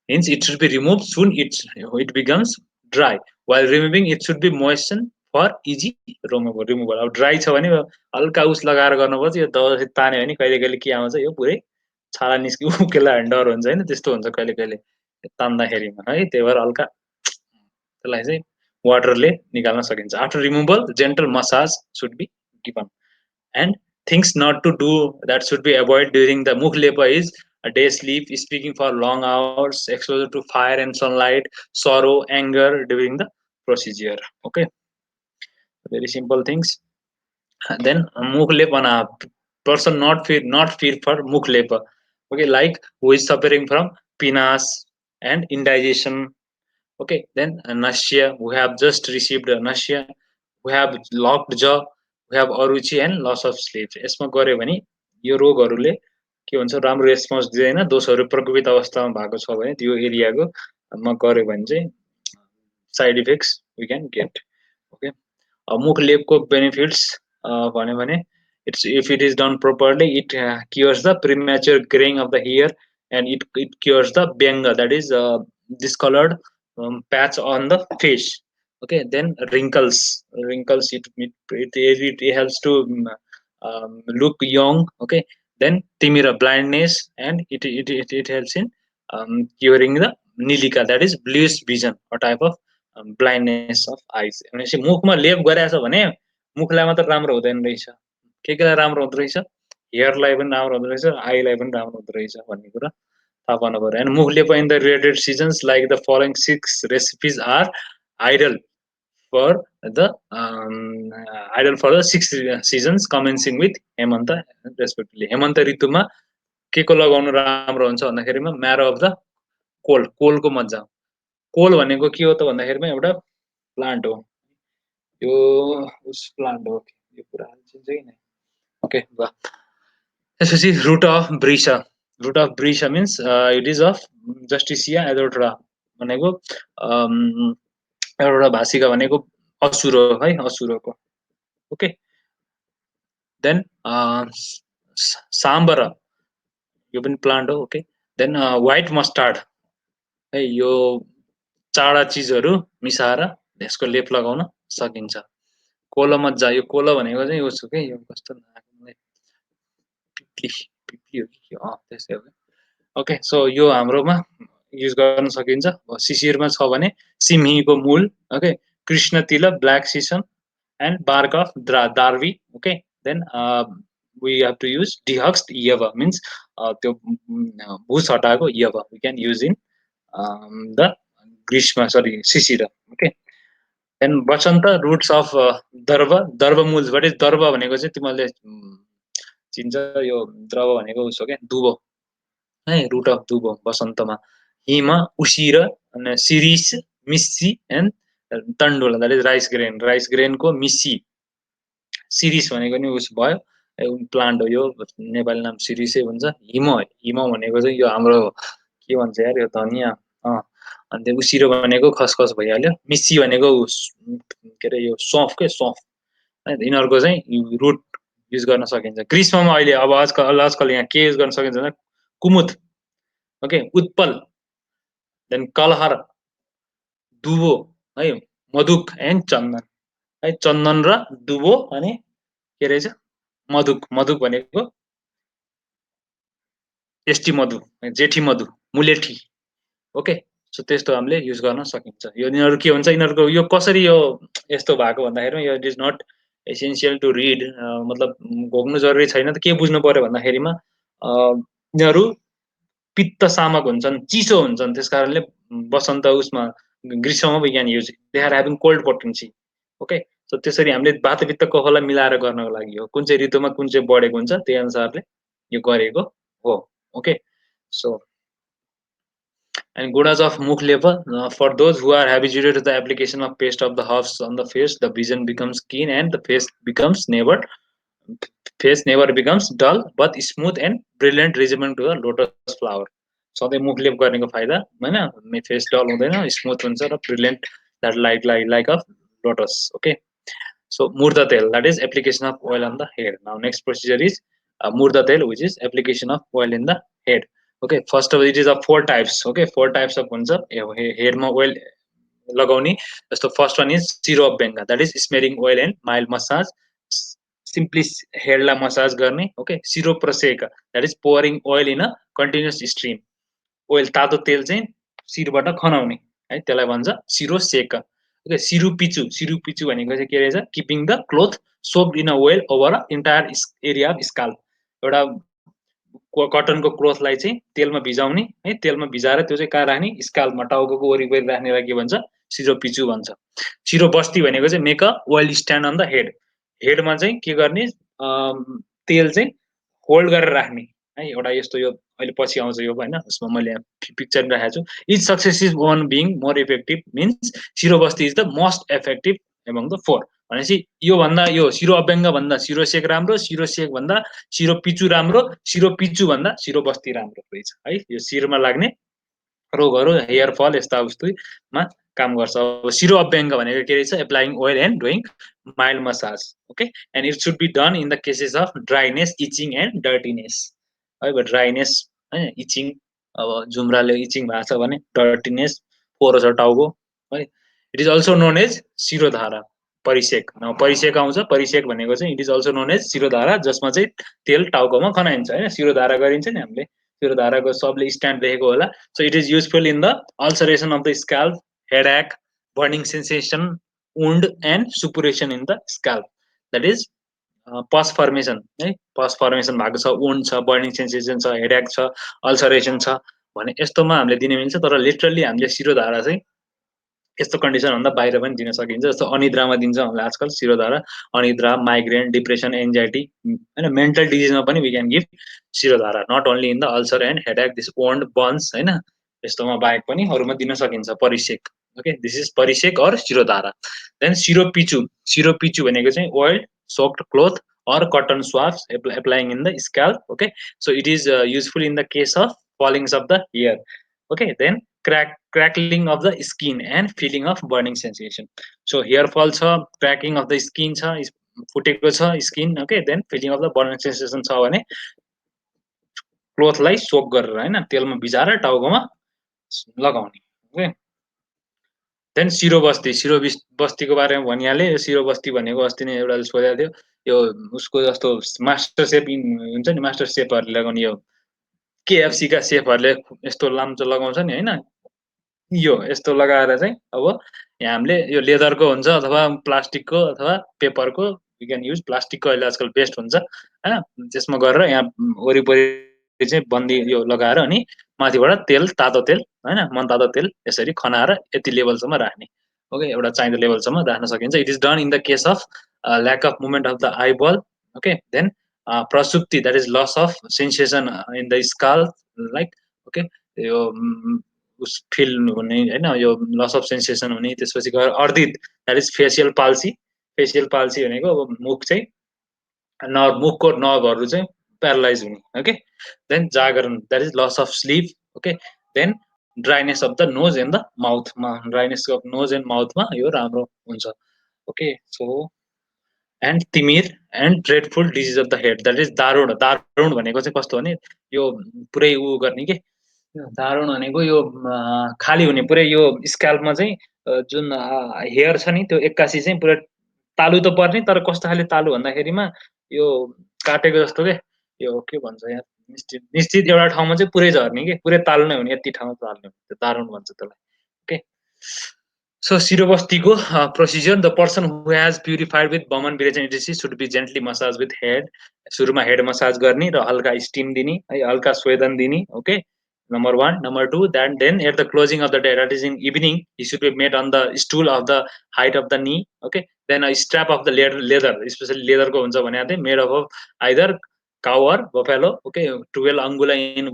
hence it should be removed soon it becomes dry. While removing, it should be moistened for easy removal. अब ड्राई छ भने हल्का उस लगाएर गर्नुपर्छ, यो दबाई तान्यो भने कहिले कहिले के आउँछ, यो पुरै छाला निस्कि उकेला डर हुन्छ हैन, त्यस्तो हुन्छ कहिले कहिले तान्दाखेरिमा है, त्यही भएर हल्का त्यसलाई चाहिँ वाटरले निकाल्न सकिन्छ. After removal, gentle massage should be given. And things not to do that should be avoided during the mukh lepa is a day sleep, speaking for long hours, exposure to fire and sunlight, sorrow, anger during the procedure. Okay, very simple things. Then mukh lepa, person not fear for mukh lepa. Okay, like who is suffering from pinas and indigestion. Okay, then nausea, who have just received nausea, who have locked jaw, who have aruchi and loss of sleep. यसमा गर्यो भने यो रोगहरूले के हुन्छ, राम्रो रेस्पोन्स दिँदैन, दोषहरू प्रकोपित अवस्थामा भएको छ भने त्यो एरियाको मा गर्यो भने चाहिँ side effects we can get. Okay, मुख लेपको बेनिफिट्स भन्यो भने it's if it is done properly, it cures the premature graying of the hair, and it cures the byanga, that is discolored patch on the face. Okay, then wrinkles, it helps to look young. Okay, then timira, blindness, and it helps in curing the nilika, that is bluish vision, a type of blindness of eyes. भनेपछि मुखमा लेप गरेछ भने मुखलाई मात्र राम्रो हुँदैन रहेछ, के केलाई राम्रो हुँदो रहेछ, हेयरलाई पनि राम्रो हुँदो रहेछ, आईलाई पनि राम्रो हुँदो रहेछ भन्ने कुरा थाहा पाउनु पर्यो. And मुख लेप in the related seasons, like the following 6 recipes are ideal for the 6 seasons commencing with Hemant respectively. Hemant ऋतुमा के को लगाउनु राम्रो हुन्छ भन्दाखेरिमा म्यारो अफ द कोलको मजा. कोल भनेको के हो त भन्दाखेरिमा एउटा प्लान्ट हो, यो उस प्लान्ट हो, यो कुरा चिन्छ कि नै. ओके, ल त्यसपछि root of vrisha means it is of Justicia adhatoda भनेको एउटा भाषिका भनेको असुर हो है, असुरको. ओके, देन साम्बर, यो पनि प्लान्ट हो. ओके, देन व्हाइट मस्टार्ड है, यो चाडा चिजहरू मिसाएर यसको लेप लगाउन सकिन्छ. कोलो मज्जा, यो कोलो भनेको चाहिँ उसो के, यो कस्तो पिप्ली हो कि त्यस्तै हो. ओके, सो यो हाम्रोमा युज गर्न सकिन्छ. शिशिरमा छ भने सिम्हीको मूल. ओके, कृष्ण तिल, black सिसन, and bark of darvi. Okay, then we have to use dehuxed yava, means त्यो भुस हटाएको yava we can use in the grishma, sorry, shishira. Okay, then bachanta, roots of darva मूल. what is darva भनेको चाहिँ तिमीले चिन्छ, यो द्रव भनेको उसो के, दुबो है, रुट अफ दुबो बसन्तमा. हिम, उसिर, अनि सिरिस, मिस्सी, and tandula, that is rice ग्रेनको मिस्सी. सिरिस भनेको नि उस भयो, प्लान्ट हो, यो नेपाली नाम सिरिसै हुन्छ. हिम भनेको चाहिँ यो हाम्रो के भन्छ यार, यो धनिया. अनि उसिरो भनेको खसखस भइहाल्यो. मिस्सी भनेको के अरे, यो सौफ के, सौफ यिनीहरूको चाहिँ रुट युज गर्न सकिन्छ। ग्रीष्ममा अहिले अब आजकल यहाँ के युज गर्न सकिन्छ भने कुमुद, ओके, उत्पल, देन कलहर, दुबो है, मधुक एन्ड चन्दन है। चन्दन र दुबो अनि के रहेछ मधुक। मधुक भनेको एष्टी मधु, जेठी मधु, मुलेठी, ओके। सो त्यस्तो हामीले युज गर्न सकिन्छ। यो यिनीहरू के हुन्छ, यिनीहरूको यो कसरी यो यस्तो भएको भन्दाखेरि यो it is not essential to read, मतलब घोक्नु जरुरी छैन। त के बुझ्नु पर्यो भन्दाखेरिमा यिनीहरू पित्त शामक हुन्छन्, चिसो हुन्छन्, त्यस कारणले वसन्त उसमा ग्रीष्ममा we can use, they are having cold potency, okay. So त्यसरी हामीले वात पित्त कफलाई मिलाएर गर्नको लागि हो, कुन चाहिँ ऋतुमा कुन चाहिँ बढेको हुन्छ त्यही अनुसारले यो गरेको हो, okay. So and gunas of Mukhlepa, for those who are habituated to the application of paste of the herbs on the face, the vision becomes keen and the face never becomes dull but smooth and brilliant, resembling to a lotus flower. सधैँ मुखलेप गर्नेको फाइदा हैन, फेस डल हुँदैन, स्मुथ हुन्छ र brilliant, that like a lotus, okay. So murda tel, that is application of oil on the head. Now next procedure is murda tel, which is application of oil in the head. Okay, first of all it is of 4 types, okay, 4 types of हुन्छ head ma oil लगाउने। जस्तो first one is shiro abhyanga, that is smearing oil and mild massage, simply हेडलाई मसाज गर्ने, okay. Shiro praseka, that is pouring oil in a continuous stream, oil तातो तेल चाहिँ शिरबाट खनाउने है, त्यसलाई भन्छ सिरो सेका, ओके। सिरु पिचु भनेको चाहिँ के रहेछ, keeping the cloth soaked in a oil over a entire area of scalp, एउटा कटनको क्लोथलाई चाहिँ तेलमा भिजाउने है, तेलमा भिजाएर त्यो चाहिँ कहाँ राख्ने, स्काल्पमा, टाउकोको वरिपरि राख्नेलाई के भन्छ, सिरो पिचु भन्छ। सिरो बस्ती भनेको चाहिँ make a oil stand on the head, हेडमा चाहिँ के गर्ने, तेल चाहिँ होल्ड गरेर राख्ने है, एउटा यस्तो, यो अहिले पछि आउँछ यो होइन, उसमा मैले पिक्चर राखेको छु। Each successive one being more effective means shiro basti is the most effective among the 4, भनेपछि यो भन्दा यो सिरो अभ्यङ्ग भन्दा सिरो सेक राम्रो, सिरो सेक भन्दा सिरो पिचु राम्रो, सिरो पिचु भन्दा सिरो बस्ती राम्रो रहेछ है। यो शिरमा लाग्ने रोगहरू, हेयर फल यस्ता उस्तुमा काम गर्छ। अब सिरो अभ्यङ्ग भनेको के रहेछ, applying oil and doing mild massage, okay. And it should be done in the cases of dryness, itching and dirtiness है। ड्राइनेस है, इचिङ, अब जुम्राले इचिङ भएको छ भने, डर्टिनेस, पोरो छ टाउको है। It is also known as shirodhara, pariseka. Pariseka आउँछ, परिसेक भनेको चाहिँ it is also known as shirodhara, जसमा चाहिँ तेल टाउकोमा खनाइन्छ होइन, शिरोधारा गरिन्छ नि हामीले, शिरोधाराको सबले स्ट्यान्ड देखेको होला। So it is useful in the ulceration of the scalp, headache, burning sensation, wound and suppuration in the scalp, that is pus formation है, पस फर्मेसन भएको छ, वुन्ड छ, बर्निङ सेन्सेसन छ, हेडेक छ, अल्सरेसन छ भने यस्तोमा हामीले दिने मिल्छ। तर लिटरली हामीले शिरोधारा चाहिँ यस्तो कन्डिसनभन्दा बाहिर पनि दिन सकिन्छ। जस्तो अनिद्रामा दिन्छ हामीले आजकल शिरोधारा, अनिद्रा, माइग्रेन, डिप्रेसन, एन्जाइटी होइन, मेन्टल डिजिजमा पनि we can give shirodhara, not only in the ulcer and headache, this wound burns होइन, यस्तोमा बाहेक पनि अरूमा दिन सकिन्छ pariseka, okay. This is pariseka or shirodhara. Then shiro pichu भनेको चाहिँ oil soaked cloth or cotton swabs applying in the scalp, okay. So it is useful in the case of fallings of the hair, okay. Then crackling of the skin and feeling of burning sensation, so hair fall छ, cracking of the skin छ, फुटेको छ skin, okay. Then feeling of the burning sensation छ भने क्लोथलाई सोक गरेर हैन, तेलमा भिजाएर टाउकोमा लगाउने, ओके। देन सिरो बस्तीको बारेमा भनिहालेँ। यो सिरो बस्ती भनेको अस्ति नै एउटाले सोधेको थियो, यो उसको जस्तो मास्टर सेफ हुन्छ नि, मास्टर सेफहरूले लगाउने, यो केएफसी का सेफहरूले यस्तो लाम्चो लगाउँछ नि होइन, यो यस्तो लगाएर चाहिँ अब यहाँ हामीले यो लेदरको हुन्छ अथवा प्लास्टिकको अथवा पेपरको, यु क्यान युज प्लास्टिकको, अहिले आजकल बेस्ट हुन्छ होइन, त्यसमा गरेर यहाँ वरिपरि चाहिँ बन्दी यो लगाएर अनि माथिबाट तेल, तातो तेल होइन, मनतातो तेल यसरी खनाएर यति लेभलसम्म राख्ने, ओके। एउटा चाहिँदो लेभलसम्म राख्न सकिन्छ। It is done in the case of lack of movement of the eyeball, okay. Then prasupti, that is loss of sensation in the scalp, like, okay. यो उस फिल हुने होइन, यो लस अफ सेन्सेसन हुने। त्यसपछि गएर ardita, that is facial palsy, facial palsy भनेको अब मुख चाहिँ मुखको नर्भहरू चाहिँ प्यारालाइज हुने, okay. Then jagaran, that is loss of sleep, okay. Then dryness of the nose and the माउथमा, ड्राइनेस अफ नोज एन्ड माउथमा यो राम्रो हुन्छ, okay. So and timira and dreadful disease of the head, that is daruna. दारुण भनेको चाहिँ कस्तो भने यो पुरै ऊ गर्ने के, दारुण भनेको यो खाली हुने पुरै यो स्क्याल्पमा चाहिँ जुन हेयर छ नि त्यो 81 चाहिँ पुरै तालु त पर्ने, तर कस्तो खाले तालु भन्दाखेरिमा यो काटेको जस्तो के, यो के भन्छ यहाँ, निश्चित निश्चित एउटा ठाउँमा चाहिँ पुरै झर्ने के, पुरै तालु नै हुने, यति ठाउँमा ताल्ने, त्यो दारुण भन्छ त्यसलाई। ओके, so शिरोबस्तीको procedure, the person who has purified with vaman virechan etc should be gently massage with head. सुरुमा हेड मसाज गर्ने र हल्का स्टिम दिने है, हल्का स्वेदन दिने। Okay, number 1, number 2, then at the closing of the day, that is in evening, he should be made on the stool of the height of the knee. Okay, then a strap of the leather, especially leather को हुन्छ भने चाहिँ made up of either cow or buffalo. Okay, 12 angula in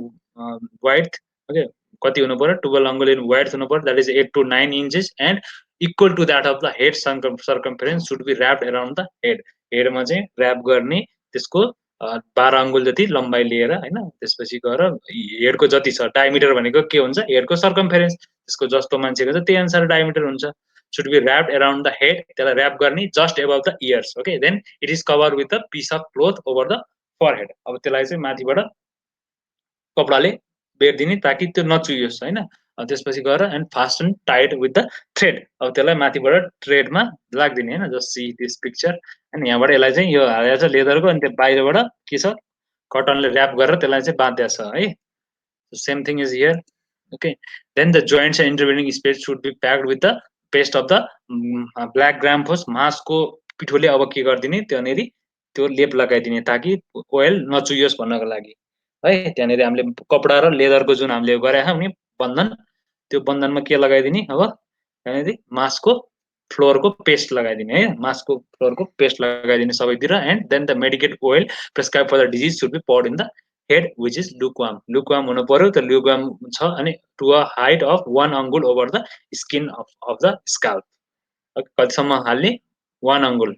width. Okay, कति हुनु पर्यो, 12 angula in width हुनु पर्यो, that is 8 to 9 inches, and equal to that of the head circumference should be wrapped around the head. हेडमा चाहिँ ऱ्याप गर्ने, त्यसको 12 अङ्गुल जति लम्बाइ लिएर हैन, त्यसपछि गएर हेडको जति छ डायमिटर भनेको के हुन्छ, हेडको सर्कमफेरेन्स, त्यसको जस्तो मान्छेको छ त्यही अनुसार डायमिटर हुन्छ। should be wrapped around the head, त्यसलाई ऱ्याप गर्ने just above the ears. Okay, then it is covered with a piece of cloth over the forehead. अब त्यसलाई चाहिँ माथिबाट कपडाले बेर्दिने ताकि त्यो नचुयोस् हैन। त्यसपछि गएर and fasten tight with the thread, अब त्यसलाई माथिबाट थ्रेडमा लाग्दिने हैन, जस्ट सी दिस पिक्चर। अनि यहाँबाट यसलाई चाहिँ यो हालेको छ लेदरको, अनि त्यो बाहिरबाट के छ कटनले ऱ्याप गरेर त्यसलाई चाहिँ बाँधेको छ है। Same thing is here. Okay, then the joints and intervening space should be packed with the paste of the black grams, मासको पिठोले अब के गरिदिने त्यहाँनेरि त्यो लेप लगाइदिने ताकि ओइल नचुयोस् भन्नको लागि है। त्यहाँनेरि हामीले कपडा र लेदरको जुन हामीले गरेका छौँ नि बन्धन, त्यो बन्धनमा के लगाइदिने, अब त्यहाँनेरि मासको फ्लोरको पेस्ट लगाइदिने है, मासको फ्लोरको पेस्ट लगाइदिने सबैतिर। And then the medicate oil prescribe for the disease should be poured in the head which is lukewarm, lukewarm हुनु पर्यो, त्यो लुकवाम छ अनि to a height of 1 angul over the skin of the scalp. कतिसम्म हाल्ने, 1 अङ्गुल,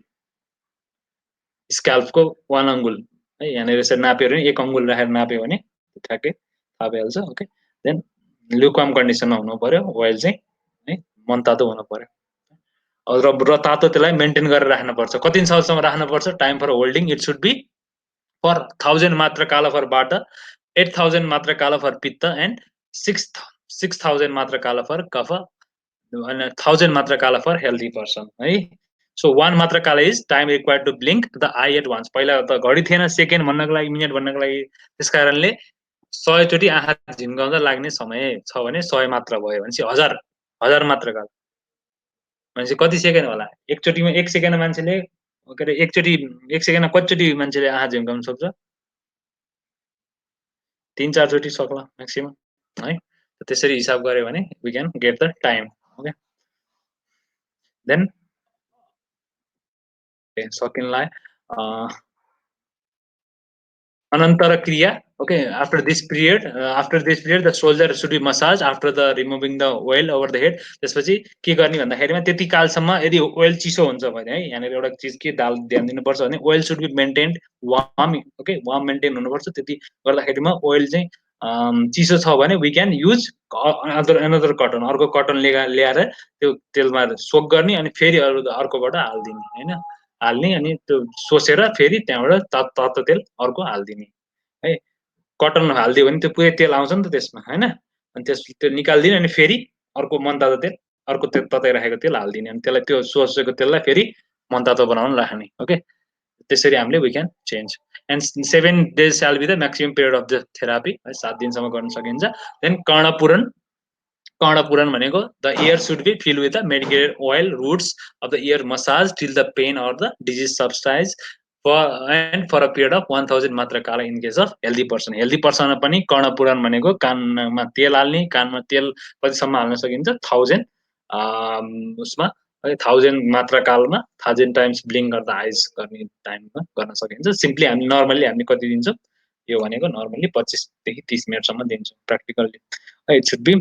स्काल्पको 1 अङ्गुल है, यहाँनिर यसरी नाप्यो भने 1 अङ्गुल राखेर नाप्यो भने ठ्याक्कै थाहा भइहाल्छ। ओके, देन लुकवाम कन्डिसनमा हुनु पर्यो ओइल चाहिँ है, मनतातो हुनु पर्यो र तातो त्यसलाई मेन्टेन गरेर राख्नुपर्छ। कति सालसम्म राख्नुपर्छ, time for holding, it should be for 1000 मात्र काला फर बाट, 8000 मात्र काला फर पित्त, एन्ड 6000 मात्र काला फर कफ, and 1000 मात्र काला फर हेल्दी पर्सन है। So 1 matra kala is time required to blink the eye at once. पहिला त घडी थिएन, सेकेन्ड भन्नको लागि, मिनट भन्नको लागि, त्यस कारणले 100 चोटि आँखा झिम्काउँदा लाग्ने समय छ भने 100 मात्र भयो भने 1000 मात्र काला भनेपछि कति सेकेन्ड होला, एकचोटिमा 1 सेकेन्ड मान्छेले के अरे एकचोटि 1 सेकेन्डमा कतिचोटि मान्छेले आँखा झिम्काउन सक्छ, 3-4 चोटि सक्ला म्याक्सिमम है। त्यसरी हिसाब गर्यो भने we can get the time. Okay, then सकिनलाई अनन्तर क्रिया। Okay, after this period the soldier should be massage after the removing the oil over the head. त्यसपछि के गर्ने भन्दाखेरिमा त्यति कालसम्म यदि ओइल चिसो हुन्छ भने है, यहाँनिर एउटा चिज के ध्यान दिनुपर्छ भने oil should be maintained warm. Okay, warm maintain हुनुपर्छ, त्यति गर्दाखेरिमा ओइल चाहिँ चिसो छ भने we can use another cotton, अर्को कटन ल्याएर त्यो तेलमा सोक गर्ने अनि फेरि अर्कोबाट हालिदिने होइन, हाल्ने अनि त्यो सोसेर फेरि त्यहाँबाट तातो तेल अर्को हालिदिने है। कटन हालिदियो भने त्यो पुरै तेल आउँछ नि त त्यसमा होइन, अनि त्यो निकालिदिने अनि फेरि अर्को मनतातो तेल, अर्को तेल तताइराखेको तेल हालिदिने, अनि त्यसलाई त्यो सोसेको तेललाई फेरि मनतातो बनाउन राख्ने। ओके, त्यसरी हामीले we can change. And 7 days shall be the maximum period of the therapy है, 7 दिनसम्म गर्न सकिन्छ। देन कर्णपूरण, कर्णपूरण भनेको the ear should be fill with the medicated oil, roots of the ear massage till the pain or the disease subsides and for a period of 1000 मात्र काला in case of healthy person. Healthy पर्सनमा पनि कर्णपूरण भनेको कानमा तेल हाल्ने, कानमा तेल कतिसम्म हाल्न सकिन्छ, 1000 उसमा है, 1000 मात्र कालमा 1000 टाइम्स ब्लिङ गर्दा आइज गर्ने टाइममा गर्न सकिन्छ। सिम्पली हामी नर्मल्ली हामी कति दिन्छौँ, यो भनेको नर्मल्ली 25 देखि 30 मिनटसम्म दिन्छौँ practically. It should be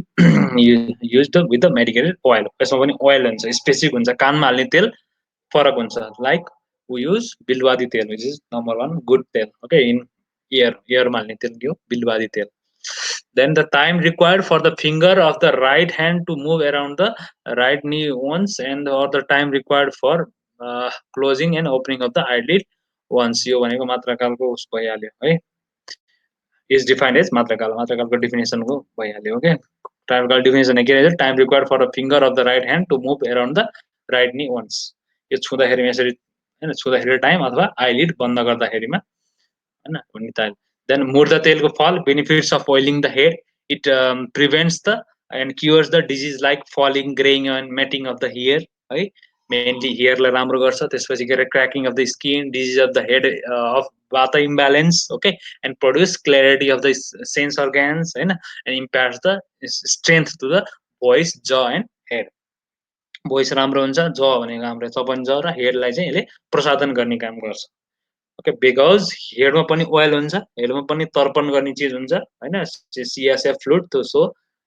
used with the medicated oil, यसमा पनि ओइल हुन्छ, स्पेसिफिक हुन्छ, कानमा हाल्ने तेल फरक हुन्छ, लाइक वी युज बिलवादी तेल विच इज नम्बर 1 गुड तेल। ओके, इन इयरमा हाल्ने तेल के हो, बिलवादी तेल। Then the time required for the finger of the right hand to move around the right knee once, and or the time required for closing and opening of the eyelid once, यो भनेको मात्राकालको उस भइहाल्यो है, इज डिफाइन्ड एज मात्राकाल, मात्राकालको डिफिनेसनको भइहाल्यो। ओके, टाइमकाल डिफिनेसन के रहेछ, time required for a finger of the right hand to move around the right knee once, यो छुँदाखेरि यसरी हैन, छुँदाखेरि टाइम अथवा आइलिड बन्द गर्दाखेरिमा हैन हुने टाइम। देन मुर्दा तेलको फल, benefits of oiling the head, it prevents the and cures the disease like falling, greying and matting of the hair है, मेनली हेयरलाई राम्रो गर्छ। त्यसपछि के अरे cracking of the skin, disease of the head of vata imbalance, okay, and produce clarity of the sense organs हैन, and impacts the strength to the voice, ज एन्ड हेड। भोइस राम्रो हुन्छ, ज भनेको हाम्रो चपन ज र हेडलाई चाहिँ यसले प्रसादन गर्ने काम गर्छ। ओके, बिकज हेडमा पनि ओइल हुन्छ, हेडमा पनि तर्पण गर्ने चिज हुन्छ हैन, CSF fluid, so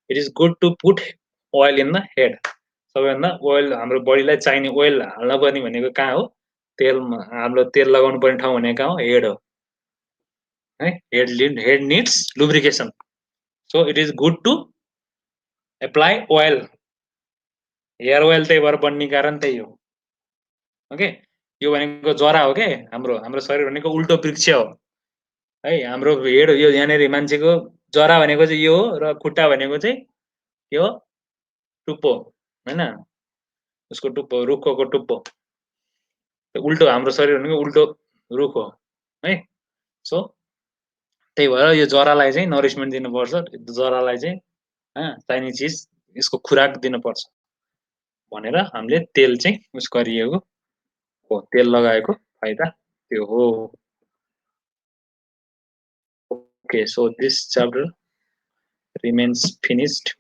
it is good to put oil in the head. सबैभन्दा ओइल हाम्रो बडीलाई चाहिने ओइल हाल्न पर्ने भनेको कहाँ हो, तेलमा, हाम्रो तेल लगाउनु पर्ने ठाउँ भनेको कहाँ हो, हेड हो है, head needs lubrication, so it is good to apply oil, hair oil त्यही भएर बन्ने कारण त्यही हो। ओके, यो भनेको जरा हो के, हाम्रो हाम्रो शरीर भनेको उल्टो वृक्ष हो है, हाम्रो हेड यो यहाँनिर मान्छेको जरा भनेको चाहिँ यो हो, र खुट्टा भनेको चाहिँ के हो, टुप्पो हैन, उसको टुप्पो, रुखको टुप्पो, उल्टो, हाम्रो शरीर भनेको उल्टो रुख हो है। सो त्यही भएर यो जरालाई चाहिँ नरिसमेन्ट दिनुपर्छ, जरालाई चाहिँ चाहिने चिज, यसको खुराक दिनुपर्छ भनेर हामीले तेल चाहिँ उस गरिएको हो, तेल लगाएको फाइदा त्यो हो। Okay, so this chapter remains finished.